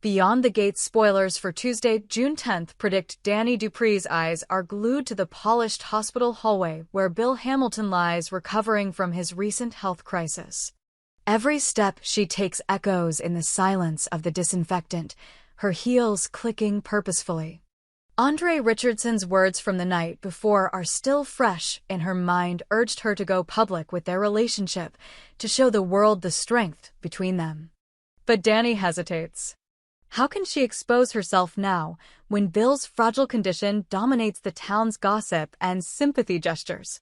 Beyond the Gates spoilers for Tuesday, June 10th predict Danny Dupree's eyes are glued to the polished hospital hallway where Bill Hamilton lies recovering from his recent health crisis. Every step she takes echoes in the silence of the disinfectant, her heels clicking purposefully. Andre Richardson's words from the night before are still fresh in her mind, urged her to go public with their relationship, to show the world the strength between them. But Danny hesitates. How can she expose herself now, when Bill's fragile condition dominates the town's gossip and sympathy gestures?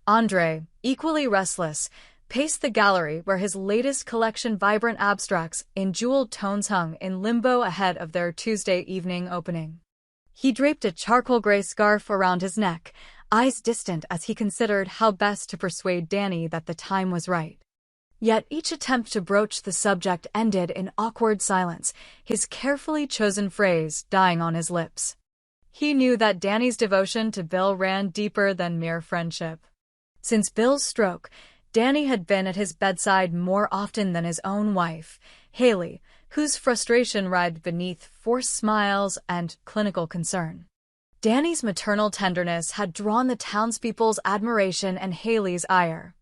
Andre, equally restless, paced the gallery where his latest collection, vibrant abstracts in jeweled tones, hung in limbo ahead of their Tuesday evening opening. He draped a charcoal gray scarf around his neck, eyes distant as he considered how best to persuade Danny that the time was right. Yet each attempt to broach the subject ended in awkward silence, his carefully chosen phrase dying on his lips. He knew that Danny's devotion to Bill ran deeper than mere friendship. Since Bill's stroke, Danny had been at his bedside more often than his own wife, Haley, whose frustration writhed beneath forced smiles and clinical concern. Danny's maternal tenderness had drawn the townspeople's admiration and Haley's ire.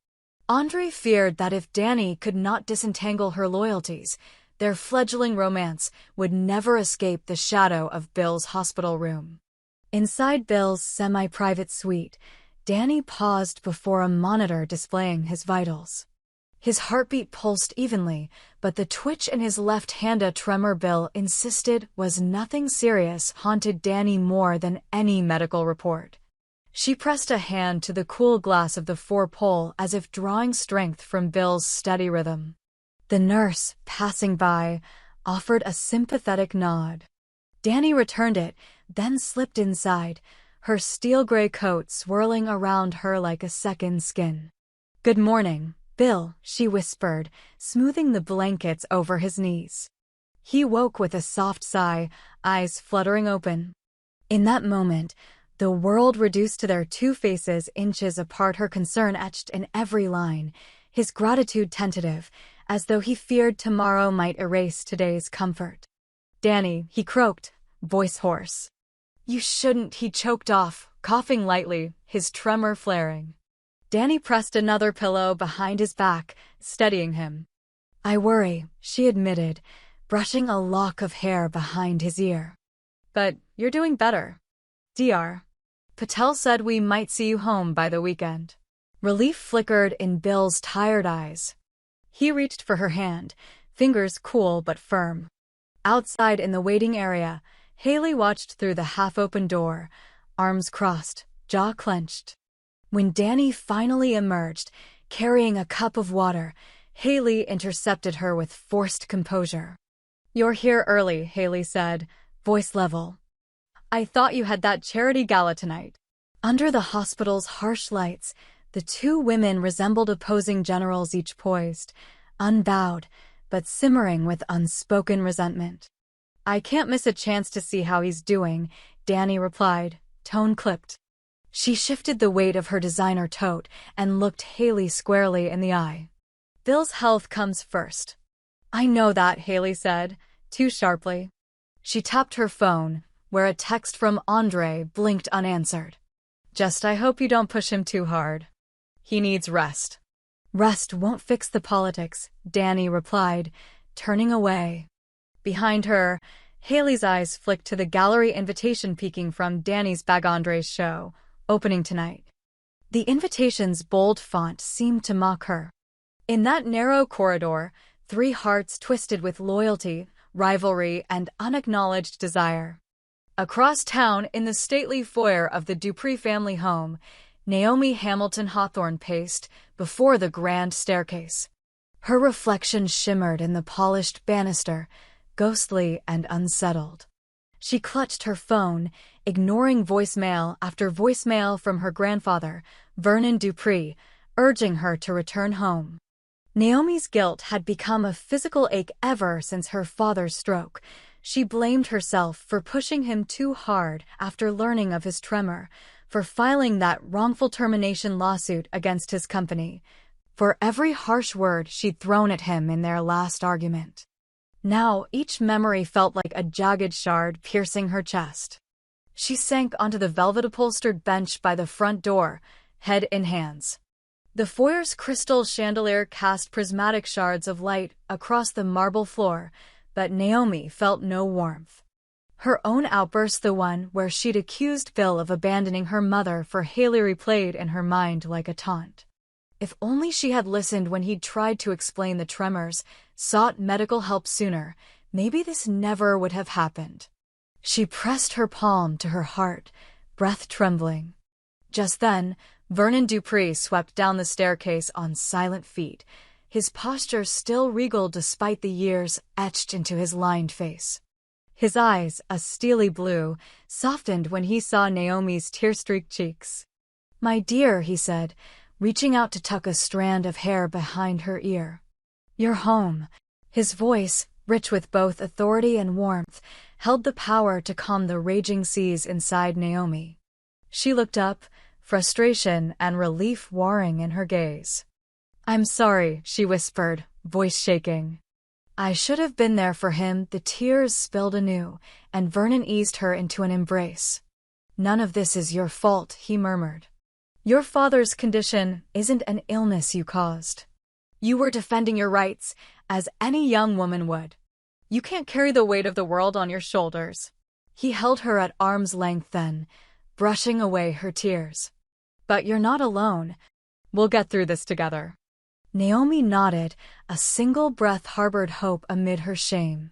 Andre feared that if Danny could not disentangle her loyalties, their fledgling romance would never escape the shadow of Bill's hospital room. Inside Bill's semi-private suite, Danny paused before a monitor displaying his vitals. His heartbeat pulsed evenly, but the twitch in his left hand, a tremor Bill insisted was nothing serious, haunted Danny more than any medical report. She pressed a hand to the cool glass of the four-pole as if drawing strength from Bill's steady rhythm. The nurse, passing by, offered a sympathetic nod. Danny returned it, then slipped inside, her steel-gray coat swirling around her like a second skin. "Good morning, Bill," she whispered, smoothing the blankets over his knees. He woke with a soft sigh, eyes fluttering open. In that moment, the world reduced to their two faces inches apart, her concern etched in every line, his gratitude tentative, as though he feared tomorrow might erase today's comfort. "Danny," he croaked, voice hoarse. "You shouldn't," he choked off, coughing lightly, his tremor flaring. Danny pressed another pillow behind his back, steadying him. "I worry," she admitted, brushing a lock of hair behind his ear. "But you're doing better. Dr. Patel said we might see you home by the weekend." Relief flickered in Bill's tired eyes. He reached for her hand, fingers cool but firm. Outside in the waiting area, Haley watched through the half-open door, arms crossed, jaw clenched. When Danny finally emerged, carrying a cup of water, Haley intercepted her with forced composure. "You're here early," Haley said, voice level. "I thought you had that charity gala tonight." Under the hospital's harsh lights, the two women resembled opposing generals, each poised, unbowed, but simmering with unspoken resentment. "I can't miss a chance to see how he's doing," Danny replied, tone clipped. She shifted the weight of her designer tote and looked Haley squarely in the eye. "Bill's health comes first." "I know that," Haley said, too sharply. She tapped her phone, where a text from Andre blinked unanswered. "Just I hope you don't push him too hard. He needs rest." "Rest won't fix the politics," Danny replied, turning away. Behind her, Haley's eyes flicked to the gallery invitation peeking from Danny's bag. Andre's show, opening tonight. The invitation's bold font seemed to mock her. In that narrow corridor, three hearts twisted with loyalty, rivalry, and unacknowledged desire. Across town, in the stately foyer of the Dupree family home, Naomi Hamilton Hawthorne paced before the grand staircase. Her reflection shimmered in the polished banister, ghostly and unsettled. She clutched her phone, ignoring voicemail after voicemail from her grandfather, Vernon Dupree, urging her to return home. Naomi's guilt had become a physical ache ever since her father's stroke. She blamed herself for pushing him too hard after learning of his tremor, for filing that wrongful termination lawsuit against his company, for every harsh word she'd thrown at him in their last argument. Now each memory felt like a jagged shard piercing her chest. She sank onto the velvet-upholstered bench by the front door, head in hands. The foyer's crystal chandelier cast prismatic shards of light across the marble floor, but Naomi felt no warmth. Her own outburst, the one where she'd accused Bill of abandoning her mother for Haley, replayed in her mind like a taunt. If only she had listened when he'd tried to explain the tremors, sought medical help sooner, maybe this never would have happened. She pressed her palm to her heart, breath trembling. Just then, Vernon Dupree swept down the staircase on silent feet, his posture still regal despite the years etched into his lined face. His eyes, a steely blue, softened when he saw Naomi's tear-streaked cheeks. "My dear," he said, reaching out to tuck a strand of hair behind her ear. "You're home." His voice, rich with both authority and warmth, held the power to calm the raging seas inside Naomi. She looked up, frustration and relief warring in her gaze. "I'm sorry," she whispered, voice shaking. "I should have been there for him." The tears spilled anew, and Vernon eased her into an embrace. "None of this is your fault," he murmured. "Your father's condition isn't an illness you caused. You were defending your rights, as any young woman would. You can't carry the weight of the world on your shoulders." He held her at arm's length then, brushing away her tears. "But you're not alone. We'll get through this together." Naomi nodded, a single breath harbored hope amid her shame.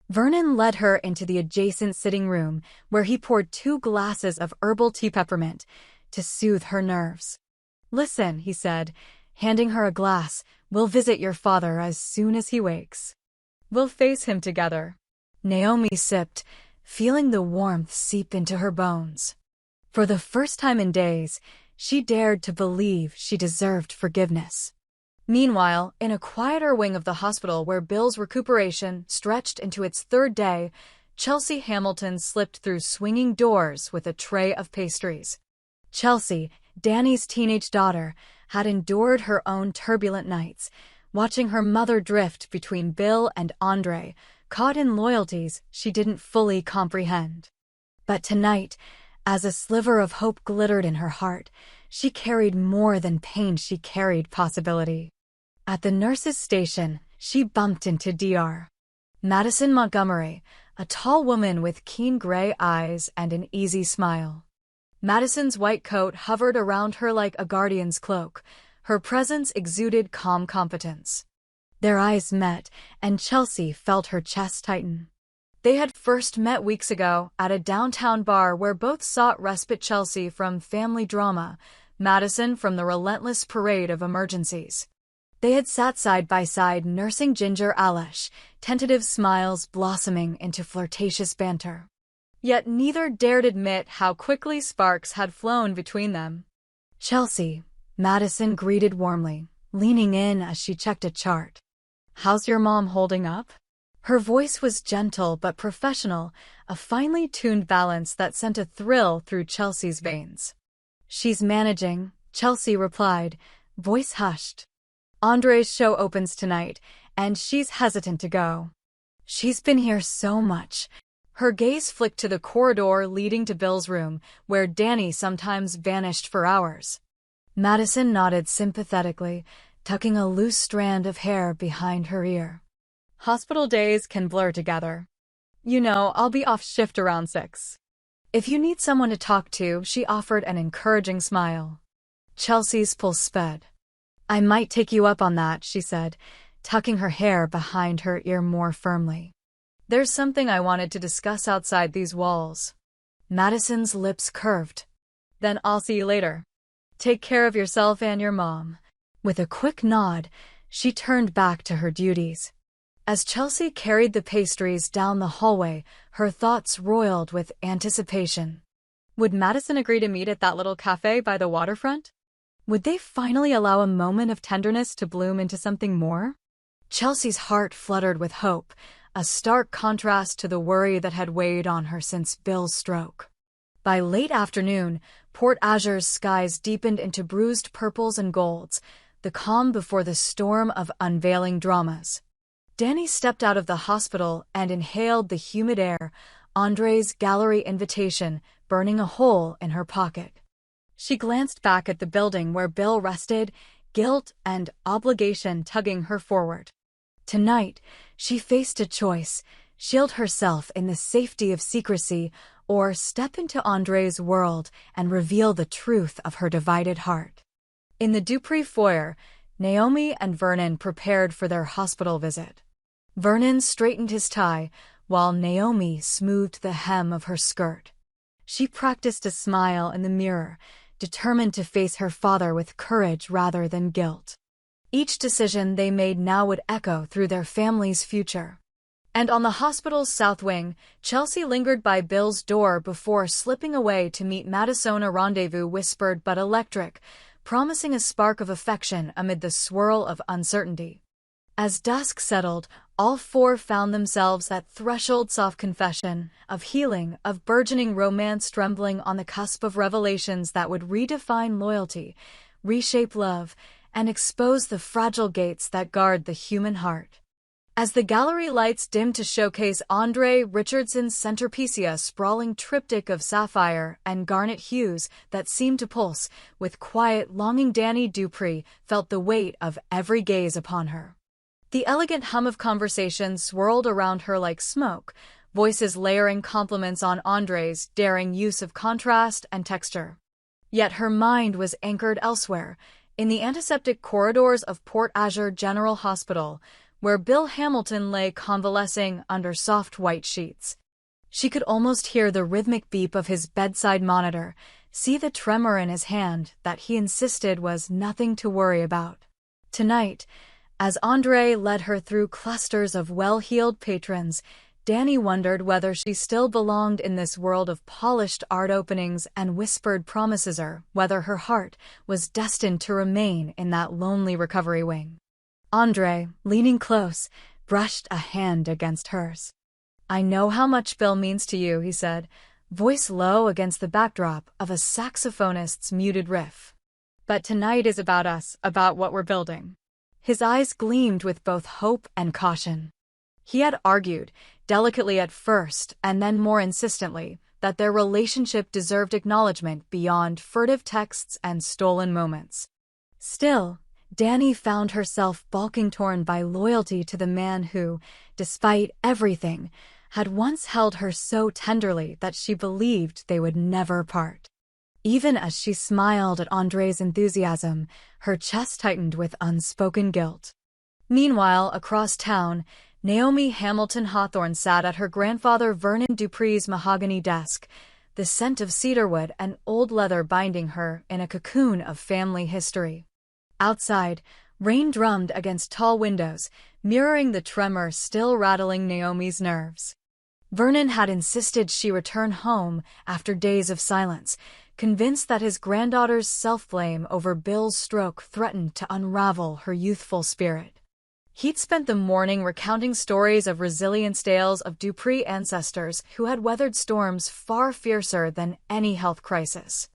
Vernon led her into the adjacent sitting room, where he poured 2 glasses of herbal tea peppermint to soothe her nerves. "Listen," he said, handing her a glass, "we'll visit your father as soon as he wakes. We'll face him together." Naomi sipped, feeling the warmth seep into her bones. For the first time in days, she dared to believe she deserved forgiveness. Meanwhile, in a quieter wing of the hospital where Bill's recuperation stretched into its 3rd day, Chelsea Hamilton slipped through swinging doors with a tray of pastries. Chelsea, Danny's teenage daughter, had endured her own turbulent nights, watching her mother drift between Bill and Andre, caught in loyalties she didn't fully comprehend. But tonight, as a sliver of hope glittered in her heart, she carried more than pain, she carried possibility. At the nurse's station, she bumped into Dr. Madison Montgomery, a tall woman with keen gray eyes and an easy smile. Madison's white coat hovered around her like a guardian's cloak. Her presence exuded calm competence. Their eyes met, and Chelsea felt her chest tighten. They had first met weeks ago at a downtown bar where both sought respite, Chelsea from family drama, Madison from the relentless parade of emergencies. They had sat side by side nursing Ginger Alish, tentative smiles blossoming into flirtatious banter. Yet neither dared admit how quickly sparks had flown between them. "Chelsea," Madison greeted warmly, leaning in as she checked a chart. "How's your mom holding up?" Her voice was gentle but professional, a finely tuned balance that sent a thrill through Chelsea's veins. "She's managing," Chelsea replied, voice hushed. "Andre's show opens tonight, and she's hesitant to go. She's been here so much." Her gaze flicked to the corridor leading to Bill's room, where Danny sometimes vanished for hours. Madison nodded sympathetically, tucking a loose strand of hair behind her ear. "Hospital days can blur together. You know, I'll be off shift around 6. If you need someone to talk to," she offered an encouraging smile. Chelsea's pulse sped. "I might take you up on that," she said, tucking her hair behind her ear more firmly. "There's something I wanted to discuss outside these walls." Madison's lips curved. "Then I'll see you later. Take care of yourself and your mom." With a quick nod, she turned back to her duties. As Chelsea carried the pastries down the hallway, her thoughts roiled with anticipation. Would Madison agree to meet at that little cafe by the waterfront? Would they finally allow a moment of tenderness to bloom into something more? Chelsea's heart fluttered with hope, a stark contrast to the worry that had weighed on her since Bill's stroke. By late afternoon, Port Azure's skies deepened into bruised purples and golds, the calm before the storm of unveiling dramas. Danny stepped out of the hospital and inhaled the humid air, Andre's gallery invitation burning a hole in her pocket. She glanced back at the building where Bill rested, guilt and obligation tugging her forward. Tonight, she faced a choice: shield herself in the safety of secrecy, or step into Andre's world and reveal the truth of her divided heart. In the Dupree foyer, Naomi and Vernon prepared for their hospital visit. Vernon straightened his tie, while Naomi smoothed the hem of her skirt. She practiced a smile in the mirror, determined to face her father with courage rather than guilt. Each decision they made now would echo through their family's future. And on the hospital's south wing, Chelsea lingered by Bill's door before slipping away to meet Madison. A rendezvous whispered but electric, promising a spark of affection amid the swirl of uncertainty. As dusk settled, all four found themselves at thresholds of confession, of healing, of burgeoning romance, trembling on the cusp of revelations that would redefine loyalty, reshape love, and expose the fragile gates that guard the human heart. As the gallery lights dimmed to showcase Andre Richardson's centerpiece, a sprawling triptych of sapphire and garnet hues that seemed to pulse with quiet longing, Danny Dupree felt the weight of every gaze upon her. The elegant hum of conversation swirled around her like smoke, voices layering compliments on Andre's daring use of contrast and texture. Yet her mind was anchored elsewhere, in the antiseptic corridors of Port Azure General Hospital, where Bill Hamilton lay convalescing under soft white sheets. She could almost hear the rhythmic beep of his bedside monitor, see the tremor in his hand that he insisted was nothing to worry about. Tonight, as Andre led her through clusters of well-heeled patrons, Danny wondered whether she still belonged in this world of polished art openings and whispered promises, or whether her heart was destined to remain in that lonely recovery wing. Andre, leaning close, brushed a hand against hers. "I know how much Bill means to you," he said, voice low against the backdrop of a saxophonist's muted riff. "But tonight is about us, about what we're building." His eyes gleamed with both hope and caution. He had argued, delicately at first and then more insistently, that their relationship deserved acknowledgement beyond furtive texts and stolen moments. Still, Danny found herself balking, torn by loyalty to the man who, despite everything, had once held her so tenderly that she believed they would never part. Even as she smiled at Andre's enthusiasm, her chest tightened with unspoken guilt. Meanwhile, across town, Naomi Hamilton Hawthorne sat at her grandfather Vernon Dupree's mahogany desk, the scent of cedarwood and old leather binding her in a cocoon of family history. Outside, rain drummed against tall windows, mirroring the tremor still rattling Naomi's nerves. Vernon had insisted she return home after days of silence, convinced that his granddaughter's self-blame over Bill's stroke threatened to unravel her youthful spirit. He'd spent the morning recounting stories of resilience, tales of Dupree ancestors who had weathered storms far fiercer than any health crisis.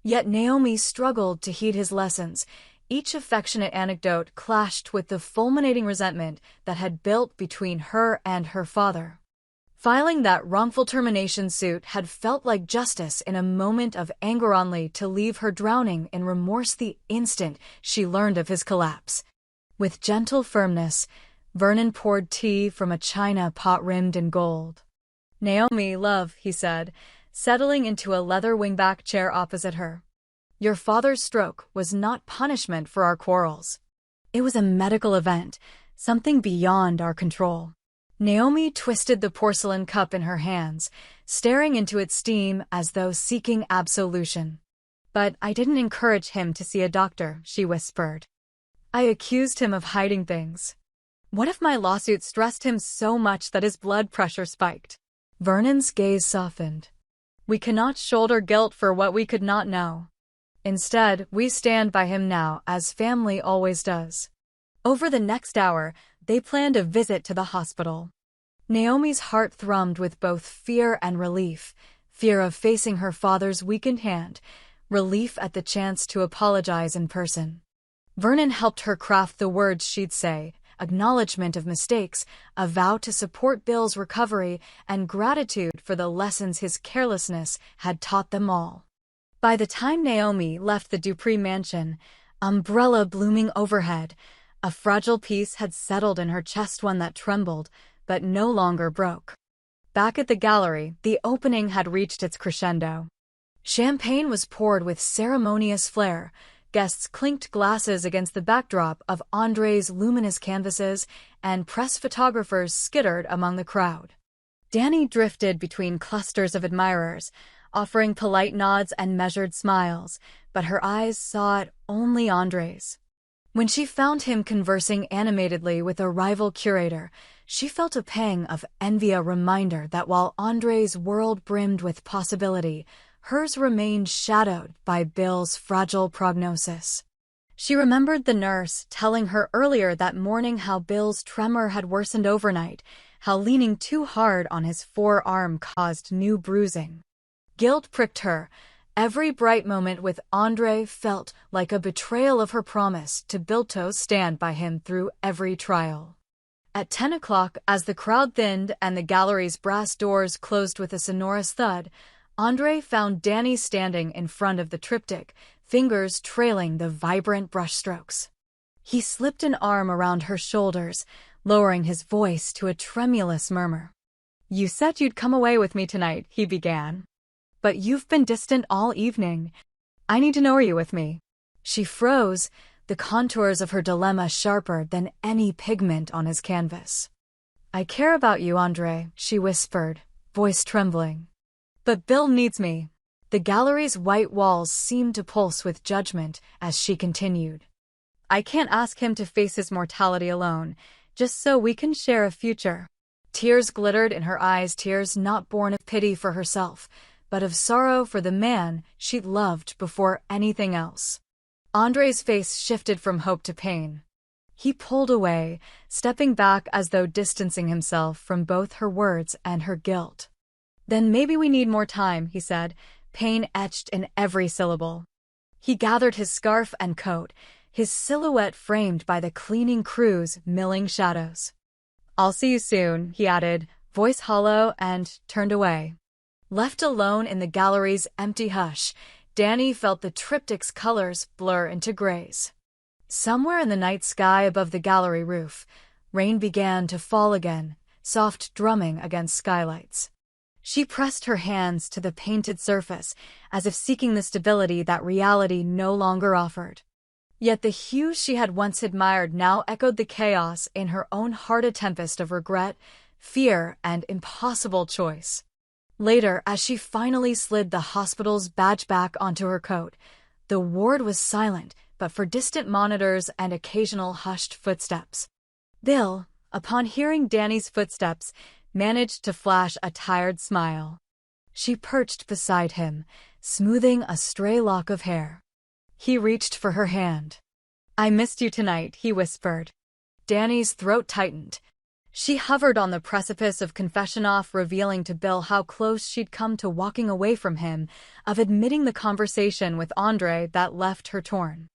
Yet Naomi struggled to heed his lessons. Each affectionate anecdote clashed with the fulminating resentment that had built between her and her father. Filing that wrongful termination suit had felt like justice in a moment of anger, only to leave her drowning in remorse the instant she learned of his collapse. With gentle firmness, Vernon poured tea from a china pot rimmed in gold. "Naomi, love," he said, settling into a leather wingback chair opposite her. "Your father's stroke was not punishment for our quarrels. It was a medical event, something beyond our control." Naomi twisted the porcelain cup in her hands, staring into its steam as though seeking absolution. "But I didn't encourage him to see a doctor," she whispered. "I accused him of hiding things. What if my lawsuit stressed him so much that his blood pressure spiked?" Vernon's gaze softened. "We cannot shoulder guilt for what we could not know. Instead, we stand by him now, as family always does." Over the next hour, they planned a visit to the hospital. Naomi's heart thrummed with both fear and relief, fear of facing her father's weakened hand, relief at the chance to apologize in person. Vernon helped her craft the words she'd say, acknowledgement of mistakes, a vow to support Bill's recovery, and gratitude for the lessons his carelessness had taught them all. By the time Naomi left the Dupree mansion, umbrella blooming overhead, a fragile peace had settled in her chest, one that trembled, but no longer broke. Back at the gallery, the opening had reached its crescendo. Champagne was poured with ceremonious flair, guests clinked glasses against the backdrop of Andre's luminous canvases, and press photographers skittered among the crowd. Danny drifted between clusters of admirers, offering polite nods and measured smiles, but her eyes sought only Andre's. When she found him conversing animatedly with a rival curator, she felt a pang of envy, a reminder that while Andre's world brimmed with possibility, hers remained shadowed by Bill's fragile prognosis. She remembered the nurse telling her earlier that morning how Bill's tremor had worsened overnight, how leaning too hard on his forearm caused new bruising. Guilt pricked her. Every bright moment with Andre felt like a betrayal of her promise to Bill to stand by him through every trial. At 10 o'clock, as the crowd thinned and the gallery's brass doors closed with a sonorous thud, Andre found Danny standing in front of the triptych, fingers trailing the vibrant brushstrokes. He slipped an arm around her shoulders, lowering his voice to a tremulous murmur. "You said you'd come away with me tonight," he began. "But you've been distant all evening. I need to know, are you with me?" She froze, the contours of her dilemma sharper than any pigment on his canvas. "I care about you, Andre," she whispered, voice trembling. "But Bill needs me." The gallery's white walls seemed to pulse with judgment as she continued. "I can't ask him to face his mortality alone, just so we can share a future." Tears glittered in her eyes, tears not born of pity for herself, but of sorrow for the man she'd loved before anything else. Andre's face shifted from hope to pain. He pulled away, stepping back as though distancing himself from both her words and her guilt. "Then maybe we need more time," he said, pain etched in every syllable. He gathered his scarf and coat, his silhouette framed by the cleaning crew's milling shadows. "I'll see you soon," he added, voice hollow, and turned away. Left alone in the gallery's empty hush, Danny felt the triptych's colors blur into grays. Somewhere in the night sky above the gallery roof, rain began to fall again, soft drumming against skylights. She pressed her hands to the painted surface, as if seeking the stability that reality no longer offered. Yet the hues she had once admired now echoed the chaos in her own heart, a tempest of regret, fear, and impossible choice. Later, as she finally slid the hospital's badge back onto her coat, the ward was silent but for distant monitors and occasional hushed footsteps. Bill, upon hearing Danny's footsteps, managed to flash a tired smile. She perched beside him, smoothing a stray lock of hair. He reached for her hand. "I missed you tonight," he whispered. Danny's throat tightened. She hovered on the precipice of confession, off revealing to Bill how close she'd come to walking away from him, of admitting the conversation with Andre that left her torn.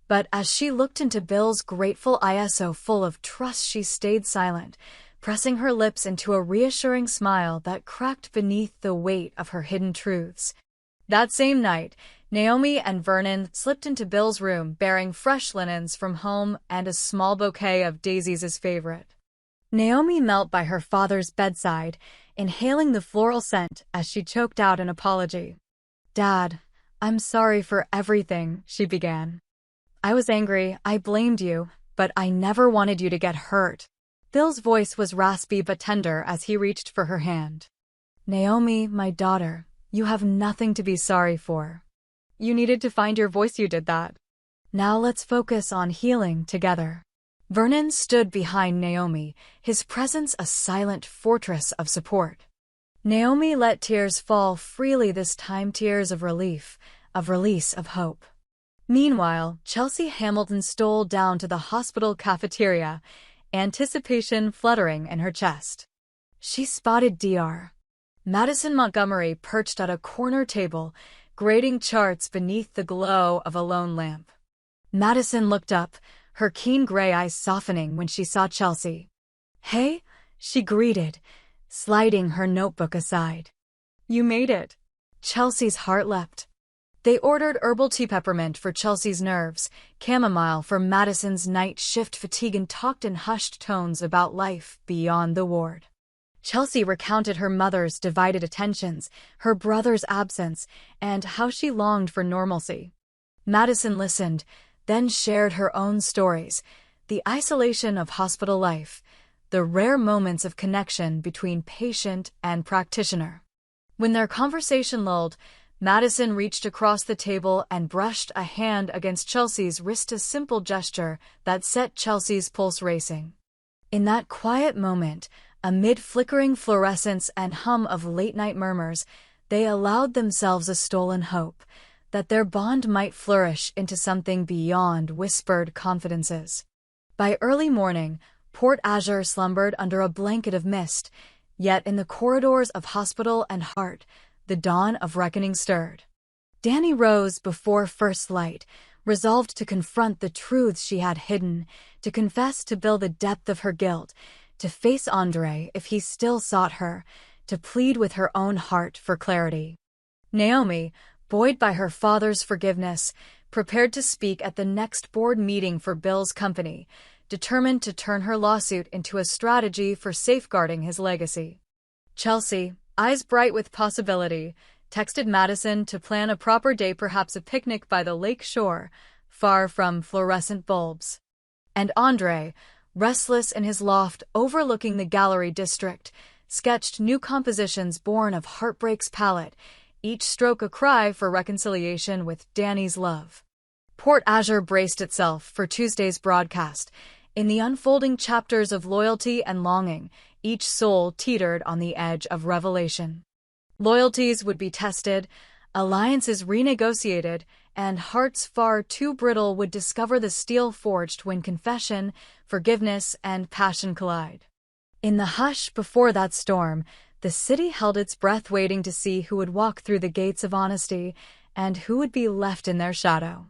But as she looked into Bill's grateful eyes so full of trust, she stayed silent, pressing her lips into a reassuring smile that cracked beneath the weight of her hidden truths. That same night, Naomi and Vernon slipped into Bill's room bearing fresh linens from home and a small bouquet of daisies, his favorite. Naomi knelt by her father's bedside, inhaling the floral scent as she choked out an apology. "Dad, I'm sorry for everything," she began. "I was angry, I blamed you, but I never wanted you to get hurt." Bill's voice was raspy but tender as he reached for her hand. "Naomi, my daughter, you have nothing to be sorry for. You needed to find your voice, you did that. Now let's focus on healing together." Vernon stood behind Naomi, his presence a silent fortress of support. Naomi let tears fall freely this time, tears of relief, of release, of hope. Meanwhile, Chelsea Hamilton stole down to the hospital cafeteria, anticipation fluttering in her chest. She spotted Dr. Madison Montgomery perched at a corner table, grading charts beneath the glow of a lone lamp. Madison looked up, her keen gray eyes softening when she saw Chelsea. "Hey," she greeted, sliding her notebook aside. "You made it." Chelsea's heart leapt. They ordered herbal tea peppermint for Chelsea's nerves, chamomile for Madison's night shift fatigue, and talked in hushed tones about life beyond the ward. Chelsea recounted her mother's divided attentions, her brother's absence, and how she longed for normalcy. Madison listened, then shared her own stories, the isolation of hospital life, the rare moments of connection between patient and practitioner. When their conversation lulled, Madison reached across the table and brushed a hand against Chelsea's wrist, a simple gesture that set Chelsea's pulse racing. In that quiet moment, amid flickering fluorescence and hum of late-night murmurs, they allowed themselves a stolen hope that their bond might flourish into something beyond whispered confidences. By early morning, Port Azure slumbered under a blanket of mist, yet in the corridors of hospital and heart, the dawn of reckoning stirred. Dani rose before first light, resolved to confront the truths she had hidden, to confess to Bill the depth of her guilt, to face Andre if he still sought her, to plead with her own heart for clarity. Naomi, buoyed by her father's forgiveness, prepared to speak at the next board meeting for Bill's company, determined to turn her lawsuit into a strategy for safeguarding his legacy. Chelsea, eyes bright with possibility, texted Madison to plan a proper day, perhaps a picnic by the lake shore, far from fluorescent bulbs. And Andre, restless in his loft overlooking the gallery district, sketched new compositions born of heartbreak's palette, each stroke a cry for reconciliation with Dani's love. Port Azure braced itself for Tuesday's broadcast. In the unfolding chapters of loyalty and longing, each soul teetered on the edge of revelation. Loyalties would be tested, alliances renegotiated, and hearts far too brittle would discover the steel forged when confession, forgiveness, and passion collide. In the hush before that storm, the city held its breath, waiting to see who would walk through the gates of honesty and who would be left in their shadow.